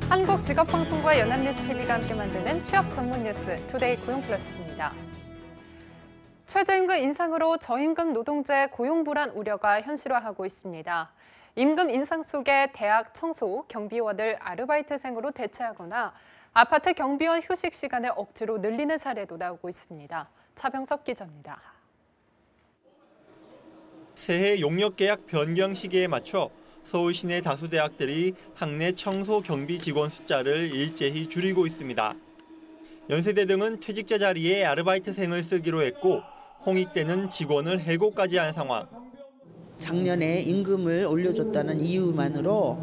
한국직업방송과 연합뉴스TV가 함께 만드는 취업 전문 뉴스 투데이 고용플러스입니다. 최저임금 인상으로 저임금 노동자의 고용 불안 우려가 현실화하고 있습니다. 임금 인상 속에 대학 청소, 경비원을 아르바이트생으로 대체하거나 아파트 경비원 휴식 시간을 억지로 늘리는 사례도 나오고 있습니다. 차병섭 기자입니다. 새해 용역 계약 변경 시기에 맞춰 서울 시내 다수 대학들이 학내 청소 경비 직원 숫자를 일제히 줄이고 있습니다. 연세대 등은 퇴직자 자리에 아르바이트생을 쓰기로 했고 홍익대는 직원을 해고까지 한 상황. 작년에 임금을 올려줬다는 이유만으로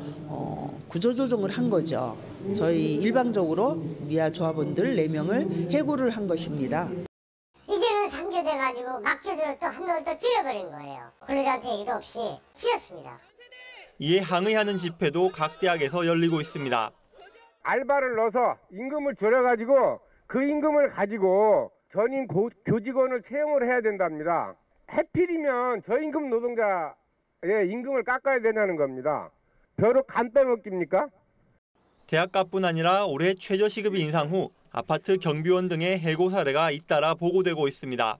구조조정을 한 거죠. 저희 일방적으로 미아 조합원들 4명을 해고를 한 것입니다. 이제는 상교돼가지고 막혀들어 또 한 명을 또 줄여버린 거예요. 근로자한테 얘기도 없이 줄였습니다. 이에 항의하는 집회도 각 대학에서 열리고 있습니다. 알바를 넣어서 임금을 줄여가지고 그 임금을 가지고 전임 교직원을 채용을 해야 된답니다. 해필이면 저임금 노동자의 임금을 깎아야 되냐는 겁니다. 벼룩 간 빼먹깁니까? 대학가뿐 아니라 올해 최저시급 인상 후 아파트 경비원 등의 해고 사례가 잇따라 보고되고 있습니다.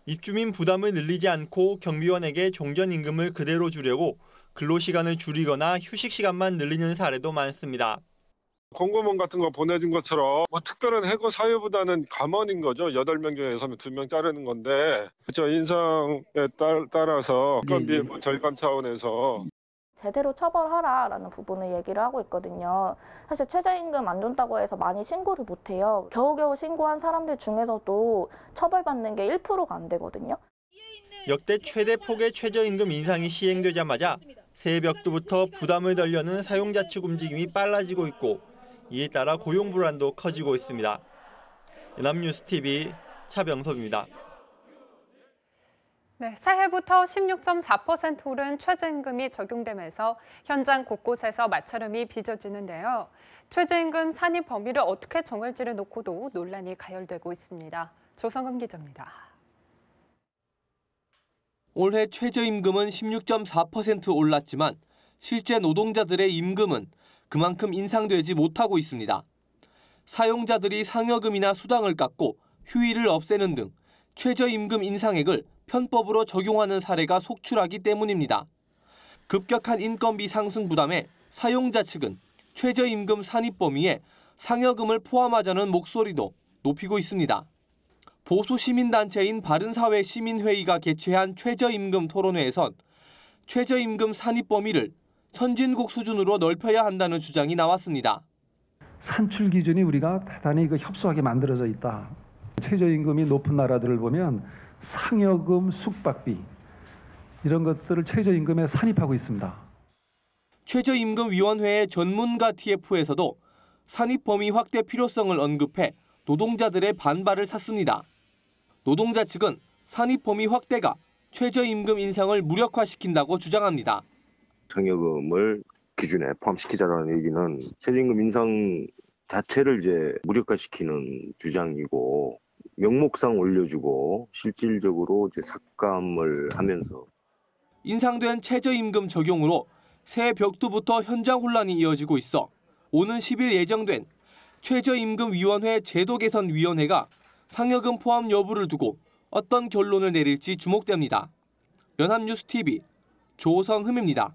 입주민 부담을 늘리지 않고 경비원에게 종전 임금을 그대로 주려고 근로시간을 줄이거나 휴식 시간만 늘리는 사례도 많습니다. 공고문 같은 거 보내준 것처럼 특별한 해고 사유보다는 감원인 거죠. 8명 중에서 2명 자르는 건데 그렇죠. 인상에 따라서 인건비 절감 차원에서 제대로 처벌하라라는 부분을 얘기를 하고 있거든요. 사실 최저임금 안 준다고 해서 많이 신고를 못해요. 겨우겨우 신고한 사람들 중에서도 처벌받는 게 1%가 안 되거든요. 역대 최대 폭의 최저임금 인상이 시행되자마자 새해 벽두부터 부담을 덜려는 사용자 측 움직임이 빨라지고 있고 이에 따라 고용 불안도 커지고 있습니다. 연합뉴스TV 차병섭입니다. 네, 새해부터 16.4% 오른 최저임금이 적용되면서 현장 곳곳에서 마찰음이 빚어지는데요. 최저임금 산입 범위를 어떻게 정할지를 놓고도 논란이 가열되고 있습니다. 조성금 기자입니다. 올해 최저임금은 16.4% 올랐지만 실제 노동자들의 임금은 그만큼 인상되지 못하고 있습니다. 사용자들이 상여금이나 수당을 깎고 휴일을 없애는 등 최저임금 인상액을 편법으로 적용하는 사례가 속출하기 때문입니다. 급격한 인건비 상승 부담에 사용자 측은 최저임금 산입 범위에 상여금을 포함하자는 목소리도 높이고 있습니다. 보수 시민단체인 바른사회 시민회의가 개최한 최저임금 토론회에선 최저임금 산입 범위를 선진국 수준으로 넓혀야 한다는 주장이 나왔습니다. 산출 기준이 우리가 대단히 협소하게 만들어져 있다. 최저임금이 높은 나라들을 보면 상여금, 숙박비 이런 것들을 최저임금에 산입하고 있습니다. 최저임금위원회의 전문가 TF에서도 산입 범위 확대 필요성을 언급해 노동자들의 반발을 샀습니다. 노동자 측은 산입 범위 확대가 최저임금 인상을 무력화시킨다고 주장합니다. 상여금을 기준에 포함시키자라는 얘기는 최저임금 인상 자체를 이제 무력화시키는 주장이고 명목상 올려주고 실질적으로 이제 삭감을 하면서 인상된 최저임금 적용으로 새해 벽두부터 현장 혼란이 이어지고 있어 오는 10일 예정된 최저임금위원회 제도개선위원회가 상여금 포함 여부를 두고 어떤 결론을 내릴지 주목됩니다. 연합뉴스TV 조성흠입니다.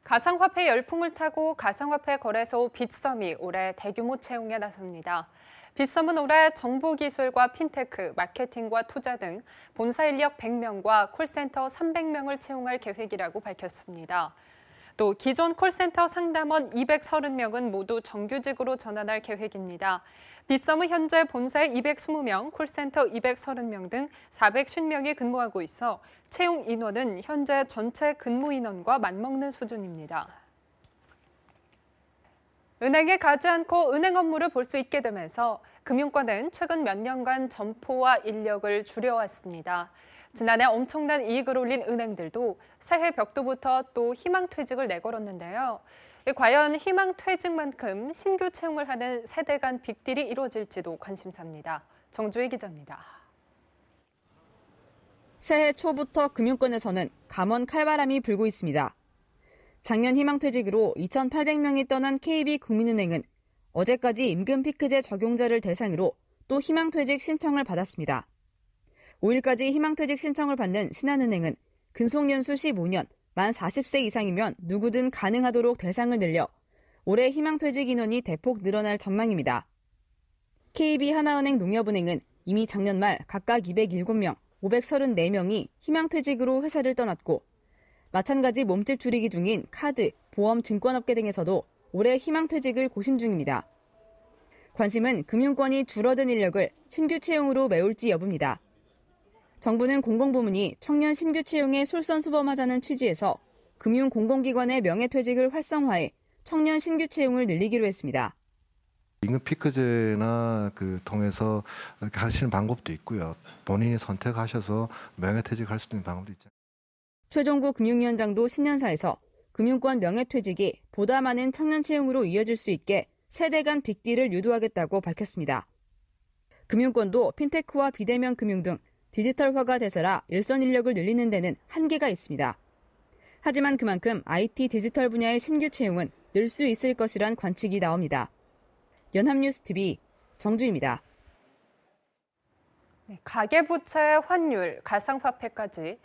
가상화폐 열풍을 타고 가상화폐 거래소 빗썸이 올해 대규모 채용에 나섭니다. 빗썸은 올해 정보기술과 핀테크, 마케팅과 투자 등 본사 인력 100명과 콜센터 300명을 채용할 계획이라고 밝혔습니다. 또 기존 콜센터 상담원 230명은 모두 정규직으로 전환할 계획입니다. 빗썸은 현재 본사에 220명, 콜센터 230명 등 450명이 근무하고 있어 채용 인원은 현재 전체 근무 인원과 맞먹는 수준입니다. 은행에 가지 않고 은행 업무를 볼 수 있게 되면서 금융권은 최근 몇 년간 점포와 인력을 줄여왔습니다. 지난해 엄청난 이익을 올린 은행들도 새해 벽두부터 또 희망퇴직을 내걸었는데요. 과연 희망퇴직만큼 신규 채용을 하는 세대 간 빅딜이 이루어질지도 관심사입니다. 정주혜 기자입니다. 새해 초부터 금융권에서는 감원 칼바람이 불고 있습니다. 작년 희망퇴직으로 2,800명이 떠난 KB국민은행은 어제까지 임금 피크제 적용자를 대상으로 또 희망퇴직 신청을 받았습니다. 5일까지 희망퇴직 신청을 받는 신한은행은 근속연수 15년, 만 40세 이상이면 누구든 가능하도록 대상을 늘려 올해 희망퇴직 인원이 대폭 늘어날 전망입니다. KB하나은행 농협은행은 이미 작년 말 각각 207명, 534명이 희망퇴직으로 회사를 떠났고 마찬가지 몸집 줄이기 중인 카드, 보험, 증권업계 등에서도 올해 희망퇴직을 고심 중입니다. 관심은 금융권이 줄어든 인력을 신규 채용으로 메울지 여부입니다. 정부는 공공부문이 청년 신규 채용에 솔선수범하자는 취지에서 금융공공기관의 명예퇴직을 활성화해 청년 신규 채용을 늘리기로 했습니다. 임금 피크제나 통해서 이렇게 하시는 방법도 있고요. 본인이 선택하셔서 명예퇴직할 수 있는 방법도 있죠. 최종구 금융위원장도 신년사에서 금융권 명예퇴직이 보다 많은 청년 채용으로 이어질 수 있게 세대 간 빅딜을 유도하겠다고 밝혔습니다. 금융권도 핀테크와 비대면 금융 등 디지털화가 대세라 일선 인력을 늘리는 데는 한계가 있습니다. 하지만 그만큼 IT 디지털 분야의 신규 채용은 늘 수 있을 것이란 관측이 나옵니다. 연합뉴스TV 정주입니다. 가계부채, 환율, 가상화폐까지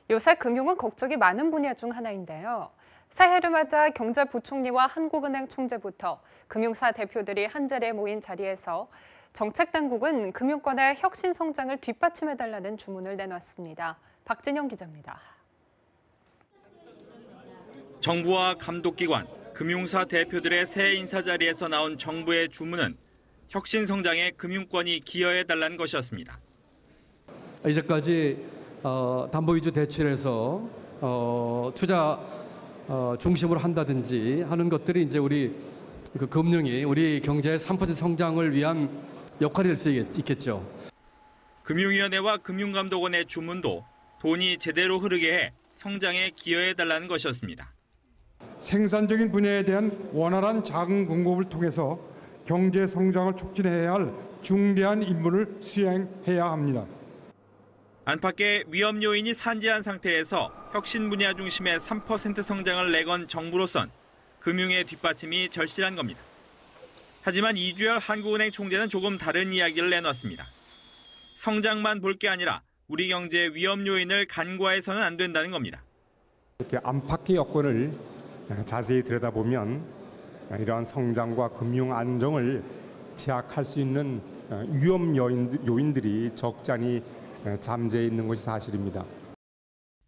요새 금융은 걱정이 많은 분야 중 하나인데요. 새해를 맞아 경제부총리와 한국은행 총재부터 금융사 대표들이 한자리에 모인 자리에서 정책당국은 금융권의 혁신 성장을 뒷받침해달라는 주문을 내놨습니다. 박진영 기자입니다. 정부와 감독기관, 금융사 대표들의 새 인사 자리에서 나온 정부의 주문은 혁신 성장에 금융권이 기여해달라는 것이었습니다. 이제까지 담보 위주 대출에서 투자 중심으로 한다든지 하는 것들이 이제 우리 금융이 우리 경제의 3% 성장을 위한 역할이 될 수 있겠죠. 금융위원회와 금융감독원의 주문도 돈이 제대로 흐르게 해 성장에 기여해달라는 것이었습니다. 생산적인 분야에 대한 원활한 자금 공급을 통해서 경제 성장을 촉진해야 할 중대한 임무를 수행해야 합니다. 안팎의 위험 요인이 산재한 상태에서 혁신 분야 중심의 3% 성장을 내건 정부로선 금융의 뒷받침이 절실한 겁니다. 하지만 이주열 한국은행 총재는 조금 다른 이야기를 내놨습니다. 성장만 볼 게 아니라 우리 경제의 위험 요인을 간과해서는 안 된다는 겁니다. 이렇게 안팎의 여건을 자세히 들여다보면 이러한 성장과 금융 안정을 제약할 수 있는 위험 요인들이 적잖이 잠재해 있는 것이 사실입니다.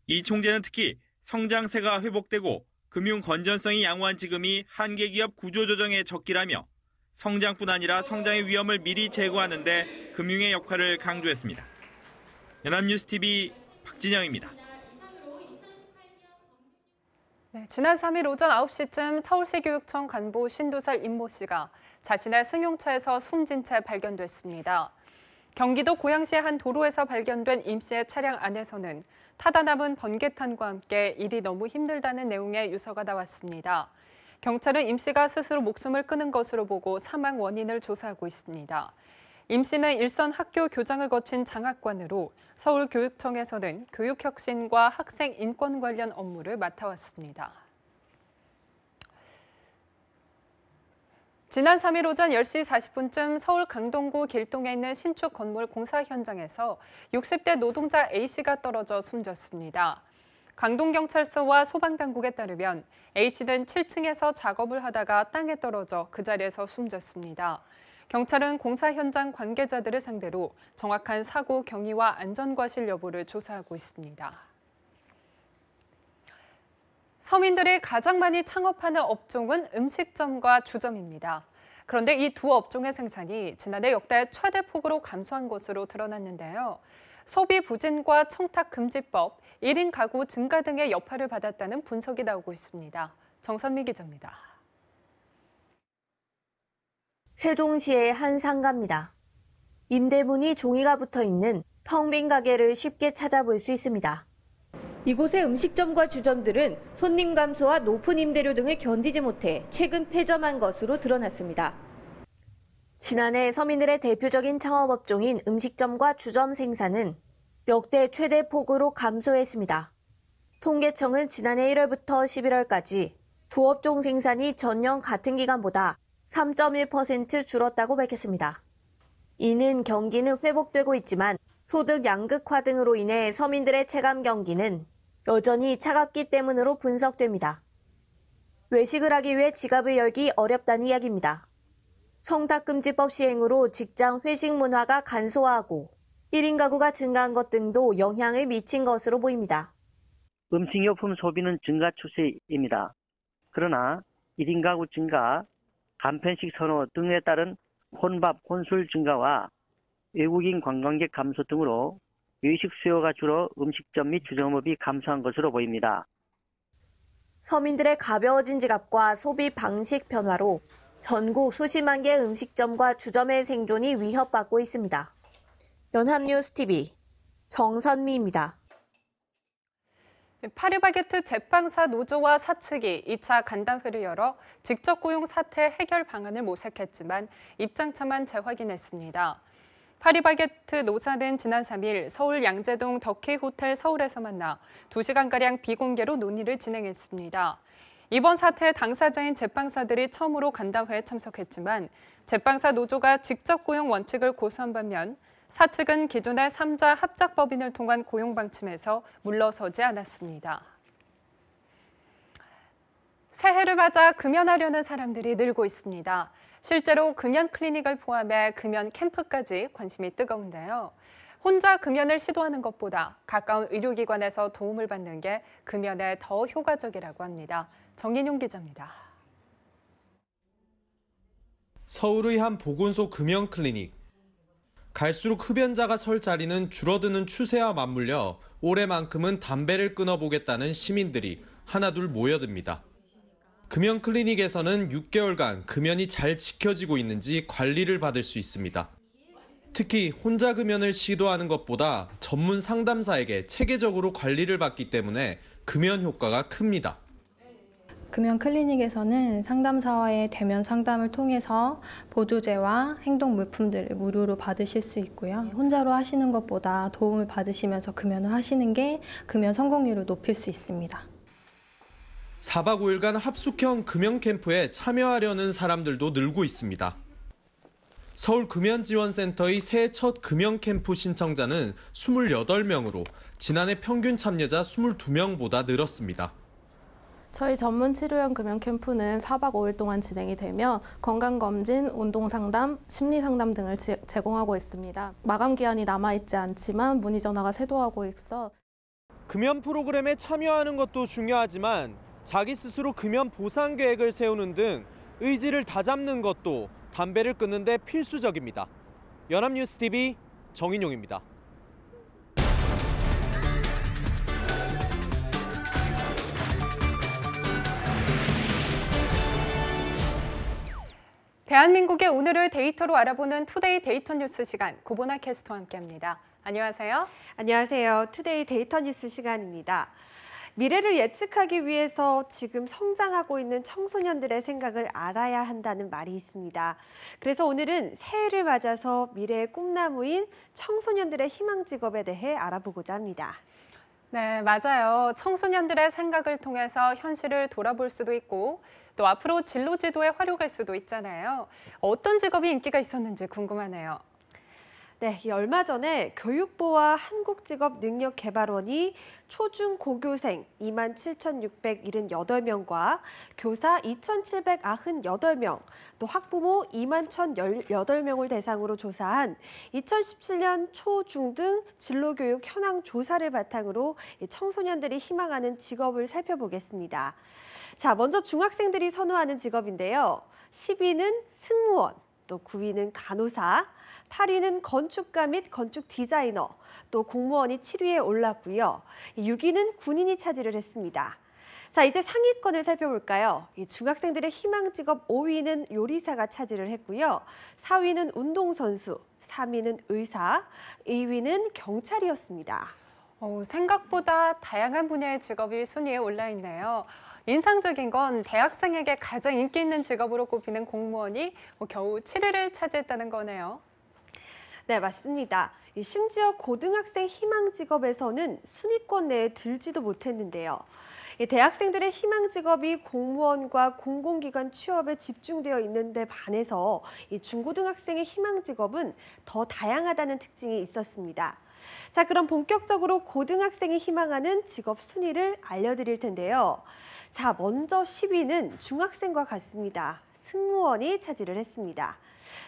이 총재는 특히 성장세가 회복되고 금융 건전성이 양호한 지금이 한계 기업 구조조정의 적기라며 성장뿐 아니라 성장의 위험을 미리 제거하는 데 금융의 역할을 강조했습니다. 연합뉴스TV 박진영입니다. 네, 지난 3일 오전 9시쯤 서울시 교육청 간부 52살 임모 씨가 자신의 승용차에서 숨진 채 발견됐습니다. 경기도 고양시의 한 도로에서 발견된 임 씨의 차량 안에서는 타다 남은 번개탄과 함께 일이 너무 힘들다는 내용의 유서가 나왔습니다. 경찰은 임 씨가 스스로 목숨을 끊은 것으로 보고 사망 원인을 조사하고 있습니다. 임 씨는 일선 학교 교장을 거친 장학관으로 서울교육청에서는 교육혁신과 학생 인권 관련 업무를 맡아왔습니다. 지난 3일 오전 10시 40분쯤 서울 강동구 길동에 있는 신축 건물 공사 현장에서 60대 노동자 A씨가 떨어져 숨졌습니다. 강동경찰서와 소방당국에 따르면 A씨는 7층에서 작업을 하다가 땅에 떨어져 그 자리에서 숨졌습니다. 경찰은 공사 현장 관계자들을 상대로 정확한 사고 경위와 안전과실 여부를 조사하고 있습니다. 서민들이 가장 많이 창업하는 업종은 음식점과 주점입니다. 그런데 이 두 업종의 생산이 지난해 역대 최대폭으로 감소한 것으로 드러났는데요. 소비 부진과 청탁금지법, 1인 가구 증가 등의 여파를 받았다는 분석이 나오고 있습니다. 정선미 기자입니다. 세종시의 한 상가입니다. 임대문이 종이가 붙어있는 텅 빈 가게를 쉽게 찾아볼 수 있습니다. 이곳의 음식점과 주점들은 손님 감소와 높은 임대료 등을 견디지 못해 최근 폐점한 것으로 드러났습니다. 지난해 서민들의 대표적인 창업업종인 음식점과 주점 생산은 역대 최대 폭으로 감소했습니다. 통계청은 지난해 1월부터 11월까지 두 업종 생산이 전년 같은 기간보다 3.1% 줄었다고 밝혔습니다. 이는 경기는 회복되고 있지만 소득 양극화 등으로 인해 서민들의 체감 경기는 여전히 차갑기 때문으로 분석됩니다. 외식을 하기 위해 지갑을 열기 어렵다는 이야기입니다. 청탁금지법 시행으로 직장 회식 문화가 간소화하고 1인 가구가 증가한 것 등도 영향을 미친 것으로 보입니다. 음식료품 소비는 증가 추세입니다. 그러나 1인 가구 증가, 간편식 선호 등에 따른 혼밥, 혼술 증가와 외국인 관광객 감소 등으로 외식 수요가 줄어 음식점 및 주점업이 감소한 것으로 보입니다. 서민들의 가벼워진 지갑과 소비 방식 변화로 전국 수십만 개의 음식점과 주점의 생존이 위협받고 있습니다. 연합뉴스TV 정선미입니다. 파리바게트 제빵사 노조와 사측이 2차 간담회를 열어 직접 고용 사태 해결 방안을 모색했지만 입장차만 재확인했습니다. 파리바게트 노사는 지난 3일 서울 양재동 덕혜호텔 서울에서 만나 2시간가량 비공개로 논의를 진행했습니다. 이번 사태 당사자인 제빵사들이 처음으로 간담회에 참석했지만 제빵사 노조가 직접 고용 원칙을 고수한 반면 사측은 기존의 3자 합작법인을 통한 고용 방침에서 물러서지 않았습니다. 새해를 맞아 금연하려는 사람들이 늘고 있습니다. 실제로 금연 클리닉을 포함해 금연 캠프까지 관심이 뜨거운데요. 혼자 금연을 시도하는 것보다 가까운 의료기관에서 도움을 받는 게 금연에 더 효과적이라고 합니다. 정인용 기자입니다. 서울의 한 보건소 금연 클리닉. 갈수록 흡연자가 설 자리는 줄어드는 추세와 맞물려 올해만큼은 담배를 끊어보겠다는 시민들이 하나둘 모여듭니다. 금연 클리닉에서는 6개월간 금연이 잘 지켜지고 있는지 관리를 받을 수 있습니다. 특히 혼자 금연을 시도하는 것보다 전문 상담사에게 체계적으로 관리를 받기 때문에 금연 효과가 큽니다. 금연 클리닉에서는 상담사와의 대면 상담을 통해서 보조제와 행동 물품들을 무료로 받으실 수 있고요. 혼자로 하시는 것보다 도움을 받으시면서 금연을 하시는 게 금연 성공률을 높일 수 있습니다. 4박 5일간 합숙형 금연 캠프에 참여하려는 사람들도 늘고 있습니다. 서울금연지원센터의 새해 첫 금연 캠프 신청자는 28명으로 지난해 평균 참여자 22명보다 늘었습니다. 저희 전문 치료형 금연 캠프는 4박 5일 동안 진행이 되며 건강검진, 운동상담, 심리상담 등을 제공하고 있습니다. 마감 기한이 남아있지 않지만 문의 전화가 쇄도하고 있어 금연 프로그램에 참여하는 것도 중요하지만 자기 스스로 금연 보상 계획을 세우는 등 의지를 다잡는 것도 담배를 끊는 데 필수적입니다. 연합뉴스TV 정인용입니다. 대한민국의 오늘을 데이터로 알아보는 투데이 데이터 뉴스 시간, 고보나 캐스터와 함께합니다. 안녕하세요. 안녕하세요. 투데이 데이터 뉴스 시간입니다. 미래를 예측하기 위해서 지금 성장하고 있는 청소년들의 생각을 알아야 한다는 말이 있습니다. 그래서 오늘은 새해를 맞아서 미래의 꿈나무인 청소년들의 희망 직업에 대해 알아보고자 합니다. 네, 맞아요. 청소년들의 생각을 통해서 현실을 돌아볼 수도 있고 또 앞으로 진로 지도에 활용할 수도 있잖아요. 어떤 직업이 인기가 있었는지 궁금하네요. 네, 얼마 전에 교육부와 한국직업능력개발원이 초중 고교생 27,678명과 교사 2,798명, 또 학부모 21,018명을 대상으로 조사한 2017년 초, 중 등 진로교육 현황 조사를 바탕으로 청소년들이 희망하는 직업을 살펴보겠습니다. 자, 먼저 중학생들이 선호하는 직업인데요. 10위는 승무원, 또 9위는 간호사, 8위는 건축가 및 건축 디자이너, 또 공무원이 7위에 올랐고요. 6위는 군인이 차지를 했습니다. 자, 이제 상위권을 살펴볼까요? 이 중학생들의 희망 직업 5위는 요리사가 차지를 했고요. 4위는 운동선수, 3위는 의사, 2위는 경찰이었습니다. 생각보다 다양한 분야의 직업이 순위에 올라 있네요. 인상적인 건 대학생에게 가장 인기 있는 직업으로 꼽히는 공무원이 겨우 7위를 차지했다는 거네요. 네, 맞습니다. 심지어 고등학생 희망 직업에서는 순위권 내에 들지도 못했는데요. 이 대학생들의 희망 직업이 공무원과 공공기관 취업에 집중되어 있는데 반해서 이 중고등학생의 희망 직업은 더 다양하다는 특징이 있었습니다. 자, 그럼 본격적으로 고등학생이 희망하는 직업 순위를 알려드릴 텐데요. 자, 먼저 10위는 중학생과 같습니다. 승무원이 차지를 했습니다.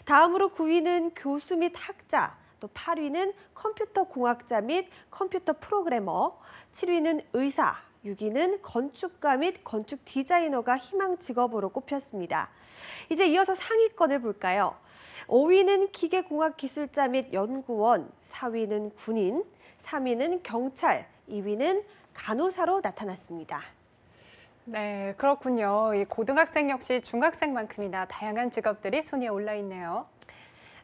다음으로 9위는 교수 및 학자, 또 8위는 컴퓨터 공학자 및 컴퓨터 프로그래머, 7위는 의사, 6위는 건축가 및 건축 디자이너가 희망 직업으로 꼽혔습니다. 이제 이어서 상위권을 볼까요? 5위는 기계공학기술자 및 연구원, 4위는 군인, 3위는 경찰, 2위는 간호사로 나타났습니다. 네, 그렇군요. 이 고등학생 역시 중학생만큼이나 다양한 직업들이 순위에 올라 있네요.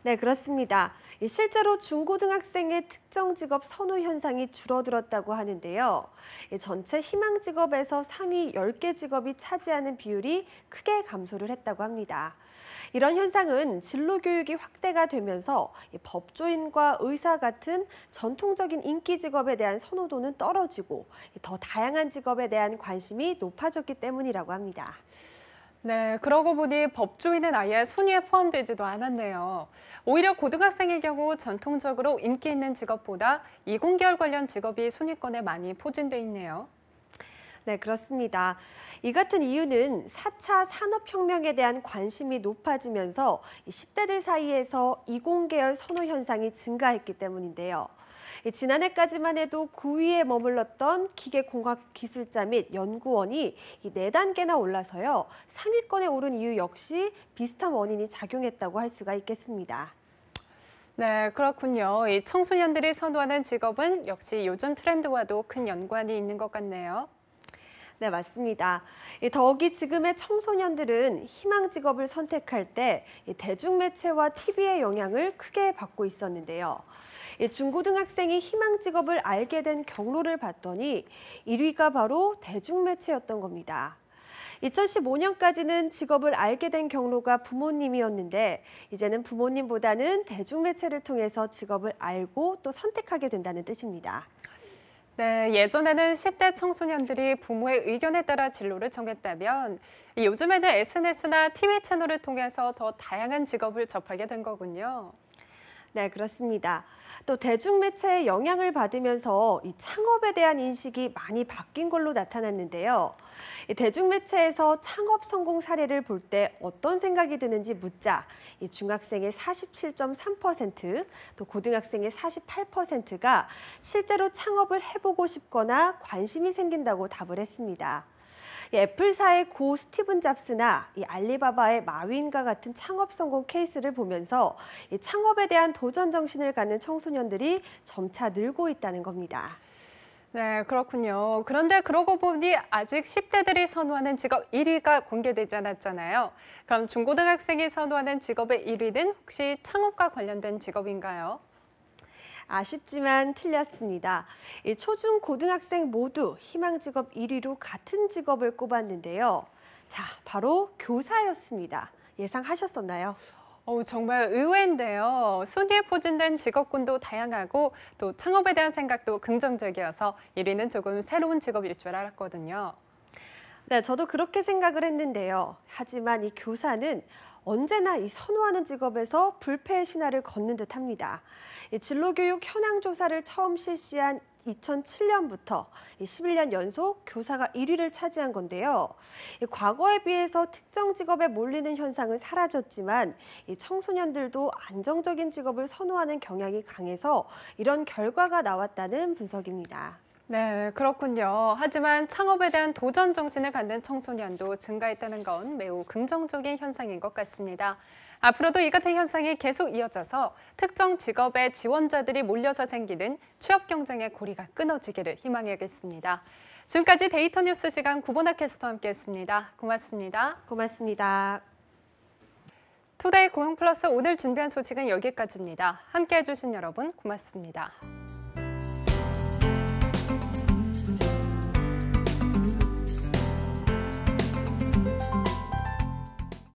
네, 그렇습니다. 실제로 중고등학생의 특정 직업 선호 현상이 줄어들었다고 하는데요. 전체 희망 직업에서 상위 10개 직업이 차지하는 비율이 크게 감소를 했다고 합니다. 이런 현상은 진로 교육이 확대가 되면서 법조인과 의사 같은 전통적인 인기 직업에 대한 선호도는 떨어지고 더 다양한 직업에 대한 관심이 높아졌기 때문이라고 합니다. 네, 그러고 보니 법조인은 아예 순위에 포함되지도 않았네요. 오히려 고등학생의 경우 전통적으로 인기 있는 직업보다 이공계열 관련 직업이 순위권에 많이 포진돼 있네요. 네, 그렇습니다. 이 같은 이유는 4차 산업혁명에 대한 관심이 높아지면서 10대들 사이에서 이공계열 선호 현상이 증가했기 때문인데요. 지난해까지만 해도 9위에 머물렀던 기계공학기술자 및 연구원이 4단계나 올라서요. 상위권에 오른 이유 역시 비슷한 원인이 작용했다고 할 수가 있겠습니다. 네, 그렇군요. 이 청소년들이 선호하는 직업은 역시 요즘 트렌드와도 큰 연관이 있는 것 같네요. 네, 맞습니다. 더욱이 지금의 청소년들은 희망 직업을 선택할 때 대중매체와 TV의 영향을 크게 받고 있었는데요. 중고등학생이 희망 직업을 알게 된 경로를 봤더니 1위가 바로 대중매체였던 겁니다. 2015년까지는 직업을 알게 된 경로가 부모님이었는데 이제는 부모님보다는 대중매체를 통해서 직업을 알고 또 선택하게 된다는 뜻입니다. 네, 예전에는 10대 청소년들이 부모의 의견에 따라 진로를 정했다면 요즘에는 SNS나 TV 채널을 통해서 더 다양한 직업을 접하게 된 거군요. 네, 그렇습니다. 또 대중매체의 영향을 받으면서 이 창업에 대한 인식이 많이 바뀐 걸로 나타났는데요. 이 대중매체에서 창업 성공 사례를 볼 때 어떤 생각이 드는지 묻자 이 중학생의 47.3%, 또 고등학생의 48%가 실제로 창업을 해보고 싶거나 관심이 생긴다고 답을 했습니다. 애플사의 고 스티븐 잡스나 이 알리바바의 마윈과 같은 창업 성공 케이스를 보면서 이 창업에 대한 도전 정신을 갖는 청소년들이 점차 늘고 있다는 겁니다. 네, 그렇군요. 그런데 그러고 보니 아직 10대들이 선호하는 직업 1위가 공개되지 않았잖아요. 그럼 중고등학생이 선호하는 직업의 1위는 혹시 창업과 관련된 직업인가요? 아쉽지만 틀렸습니다. 초중 고등학생 모두 희망 직업 1위로 같은 직업을 꼽았는데요. 자, 바로 교사였습니다. 예상하셨었나요? 정말 의외인데요. 순위에 포진된 직업군도 다양하고 또 창업에 대한 생각도 긍정적이어서 1위는 조금 새로운 직업일 줄 알았거든요. 네, 저도 그렇게 생각을 했는데요. 하지만 이 교사는 언제나 이 선호하는 직업에서 불패의 신화를 걷는 듯합니다. 진로교육 현황 조사를 처음 실시한 2007년부터 11년 연속 교사가 1위를 차지한 건데요. 과거에 비해서 특정 직업에 몰리는 현상은 사라졌지만 청소년들도 안정적인 직업을 선호하는 경향이 강해서 이런 결과가 나왔다는 분석입니다. 네, 그렇군요. 하지만 창업에 대한 도전 정신을 갖는 청소년도 증가했다는 건 매우 긍정적인 현상인 것 같습니다. 앞으로도 이 같은 현상이 계속 이어져서 특정 직업의 지원자들이 몰려서 생기는 취업 경쟁의 고리가 끊어지기를 희망하겠습니다. 지금까지 데이터 뉴스 시간 구본아 캐스터와 함께했습니다. 고맙습니다. 고맙습니다. 투데이 고용플러스 오늘 준비한 소식은 여기까지입니다. 함께해 주신 여러분 고맙습니다.